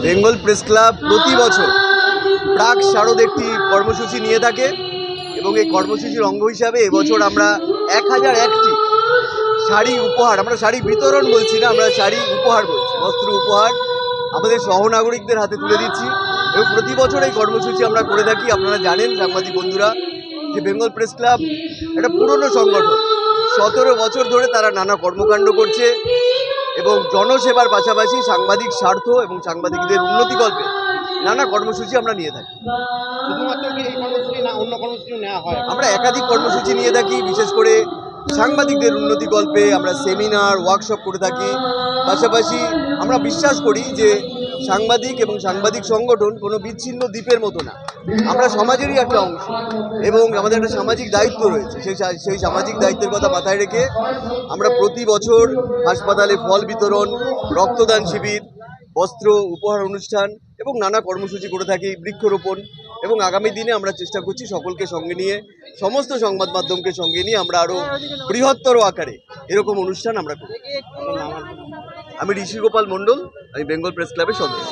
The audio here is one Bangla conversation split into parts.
বেঙ্গল প্রেস ক্লাব প্রতি বছর প্রাক শারদ একটি কর্মসূচি নিয়ে থাকে এবং এই কর্মসূচির অঙ্গ হিসাবে এবছর আমরা 1001টি শাড়ি উপহার, আমরা শাড়ি বিতরণ বলছি না, আমরা শাড়ি উপহার বলছি, বস্ত্র উপহার আমাদের সহনাগরিকদের হাতে তুলে দিচ্ছি। এবং প্রতি বছর এই কর্মসূচি আমরা করে থাকি। আপনারা জানেন সাংবাদিক বন্ধুরা যে বেঙ্গল প্রেস ক্লাব একটা পুরনো সংগঠন, 17 বছর ধরে তারা নানা কর্মকাণ্ড করছে এবং জনসেবার পাশাপাশি সাংবাদিক স্বার্থ এবং সাংবাদিকদের উন্নতিকল্পে নানা কর্মসূচি আমরা নিয়ে থাকি। শুধুমাত্র কি এই কর্মসূচি না অন্য কর্মসূচিও নেওয়া হয়? আমরা একাধিক কর্মসূচি নিয়ে থাকি, বিশেষ করে সাংবাদিকদের উন্নতিকল্পে আমরা সেমিনার, ওয়ার্কশপ করে থাকি। পাশাপাশি আমরা বিশ্বাস করি যে সাংবাদিক এবং সাংবাদিক সংগঠন কোনো বিচ্ছিন্ন দ্বীপের মতো না, আমরা সমাজেরই একটা অংশ এবং আমাদের একটা সামাজিক দায়িত্ব রয়েছে। সেই সামাজিক দায়িত্বের কথা মাথায় রেখে আমরা প্রতি বছর হাসপাতালে ফল বিতরণ, রক্তদান শিবির, বস্ত্র উপহার অনুষ্ঠান এবং নানা কর্মসূচি করে থাকি, বৃক্ষরোপণ। এবং আগামী দিনে আমরা চেষ্টা করছি সকলকে সঙ্গে নিয়ে, সমস্ত সংবাদ মাধ্যমকে সঙ্গে নিয়ে আমরা আরও বৃহত্তর আকারে এরকম অনুষ্ঠান আমরা করি। আমি ঋষি গোপাল মণ্ডল, আমি বেঙ্গল প্রেস ক্লাবের সদস্য।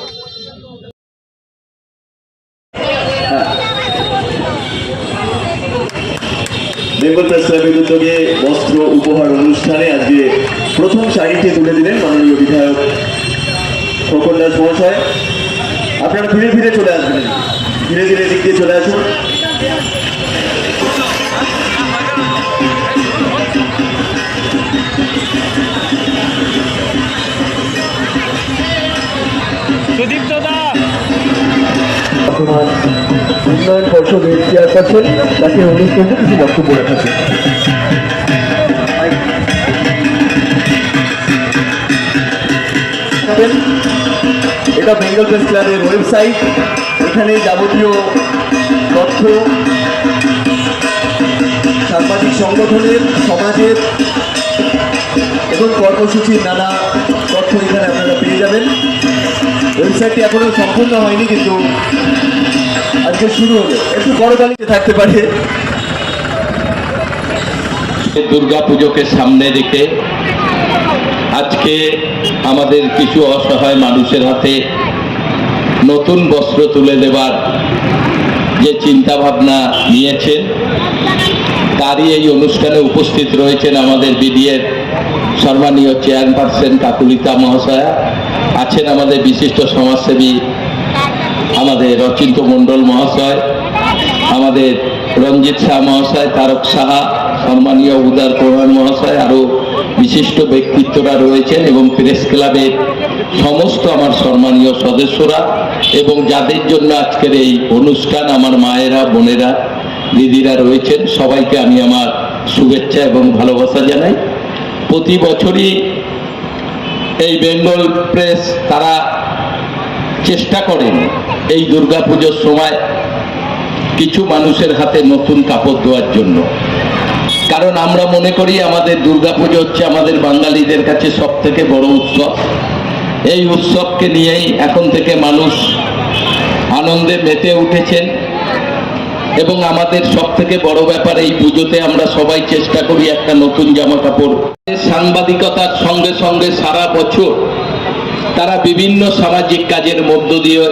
বেঙ্গল প্রেস ক্লাবের উদ্যোগে বস্ত্র উপহার অনুষ্ঠানে আজকে প্রথম শাড়িটি তুলে দিলেন মাননীয় বিধায়ক খোকন দাস মহাশয়। আপনারা ধীরে ধীরে চলে আসবেন, ধীরে ধীরে দিক দিয়ে চলে আসুন। বর্তমান উন্নয়ন পর্ষদের চেয়ারপারসন তাকে অনুরোধ করবো কিছু বক্তব্য রাখাছে। এটা বেঙ্গল প্রেস ক্লাবের ওয়েবসাইট, এখানে যাবতীয় তথ্য সাংবাদিক সংগঠনের, সমাজের এবং কর্মসূচির নানা তথ্য এখানে আপনারা পেয়ে যাবেন। ওয়েবসাইটটি এখনো সম্পূর্ণ হয়নি, কিন্তু আজকে শুরু হলো, একটু বড় তালিকা থাকতে পারে। দুর্গা পুজোকে সামনে রেখে আজকে আমাদের কিছু অসহায় মানুষের হাতে নতুন বস্ত্র তুলে দেবার যে চিন্তা ভাবনা নিয়েছেন, তারই এই অনুষ্ঠানে উপস্থিত রয়েছেন আমাদের বিডিএর সম্মানীয় চেয়ারপারসন কাকুলিতা মহাশয়া, আছেন আমাদের বিশিষ্ট সমাজসেবী আমাদের রচিন্ত মণ্ডল মহাশয়, আমাদের রঞ্জিত শাহ মহাশয়, তারক সাহা, সম্মানীয় উদার প্রধান মহাশয়, আরও বিশিষ্ট ব্যক্তিত্বরা রয়েছেন এবং প্রেস ক্লাবের সমস্ত আমার সম্মানীয় সদস্যরা এবং যাদের জন্য আজকের এই অনুষ্ঠান, আমার মায়েরা, বোনেরা, দিদিরা রয়েছেন, সবাইকে আমি আমার শুভেচ্ছা এবং ভালোবাসা জানাই। প্রতি বছরই এই বেঙ্গল প্রেস তারা চেষ্টা করেন এই দুর্গাপুজোর সময় কিছু মানুষের হাতে নতুন কাপড় দেওয়ার জন্য, কারণ আমরা মনে করি আমাদের দুর্গাপুজো হচ্ছে আমাদের বাঙালিদের কাছে সব থেকে বড় উৎসব। এই উৎসবকে নিয়েই এখন থেকে মানুষ আনন্দে মেতে উঠেছেন এবং আমাদের সব থেকে বড় ব্যাপার এই পুজোতে আমরা সবাই চেষ্টা করি একটা নতুন জামা কাপড়। সাংবাদিকতার সঙ্গে সঙ্গে সারা বছর তারা বিভিন্ন সামাজিক কাজের মধ্য দিয়ে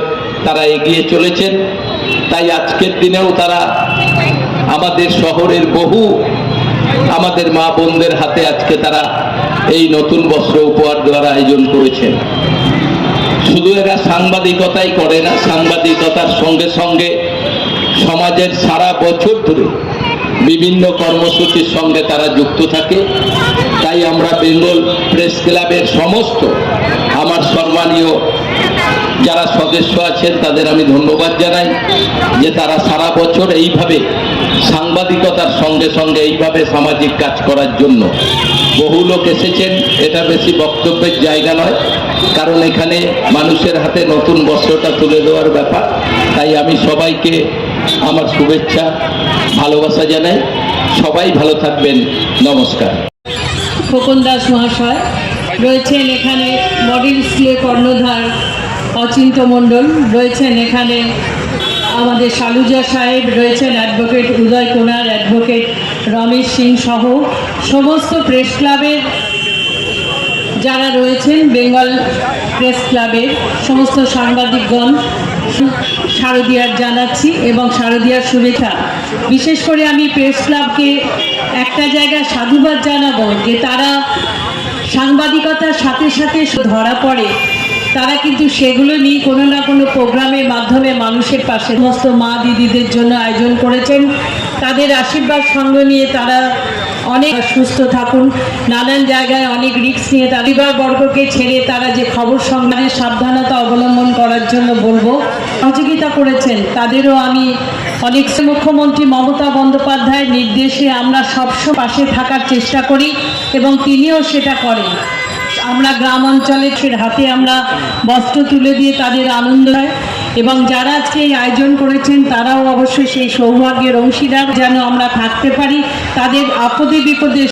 তারা এগিয়ে চলেছেন। তাই আজকের দিনেও তারা আমাদের শহরের বহু আমাদের মা বোনদের হাতে আজকে তারা এই নতুন বস্ত্র উপহার দেওয়ার আয়োজন করেছেন। শুধু এরা সাংবাদিকতাই করে না, সাংবাদিকতার সঙ্গে সঙ্গে সমাজের সারা বছর ধরে বিভিন্ন কর্মসূচির সঙ্গে তারা যুক্ত থাকে। তাই আমরা বেঙ্গল প্রেস ক্লাবের সমস্ত আমার সম্মানীয় যারা সদস্য আছেন তাদের আমি ধন্যবাদ জানাই যে তারা সারা বছর এইভাবে সাংবাদিকতার সঙ্গে সঙ্গে এইভাবে সামাজিক কাজ করার জন্য বহু লোক এসেছেন। এটা বেশি বক্তব্যের জায়গা নয়, কারণ এখানে মানুষের হাতে নতুন বস্ত্রটা তুলে দেওয়ার ব্যাপার। তাই আমি সবাইকে আমার শুভেচ্ছা ভালোবাসা জানাই। সবাই ভালো থাকবেন, নমস্কার। খোকন দাস মহাশয় রয়েছেন এখানে, মডেল স্কুলের কর্ণধার অচিন্ত মণ্ডল রয়েছেন এখানে, আমাদের শালুজা সাহেব রয়েছেন, অ্যাডভোকেট উদয় কোনার, অ্যাডভোকেট রমেশ সিং সহ সমস্ত প্রেস ক্লাবের যারা রয়েছেন বেঙ্গল প্রেস ক্লাবের সমস্ত সাংবাদিকগণ শারদীয়ার জানাচ্ছি এবং শারদীয়ার শুভেচ্ছা। বিশেষ করে আমি প্রেস ক্লাবকে একটা জায়গায় সাধুবাদ জানাবো যে তারা সাংবাদিকতার সাথে সাথে ধরা পড়ে, তারা কিন্তু সেগুলো নিয়ে কোনো না কোনো প্রোগ্রামের মাধ্যমে মানুষের পাশে সমস্ত মা দিদিদের জন্য আয়োজন করেছেন। তাদের আশীর্বাদ সঙ্গ নিয়ে তারা অনেক সুস্থ থাকুন, নানান জায়গায় অনেক রিস্ক নিয়ে পরিবারবর্গকে ছেড়ে তারা যে খবর সংবাদের সাবধানতা অবলম্বন করার জন্য বলবো সহযোগিতা করেছেন, তাদেরও আমি অনেক। মুখ্যমন্ত্রী মমতা বন্দ্যোপাধ্যায়ের নির্দেশে আমরা সবসময় পাশে থাকার চেষ্টা করি এবং তিনিও সেটা করেন। আমরা গ্রাম অঞ্চলের হাতে আমরা বস্ত্র তুলে দিয়ে তাদের আনন্দ হয় এবং যারা আজকে এই আয়োজন করেছেন তারাও অবশ্যই সেই সৌভাগ্যের অংশীদার, যেন আমরা থাকতে পারি তাদের আপদে বিপদে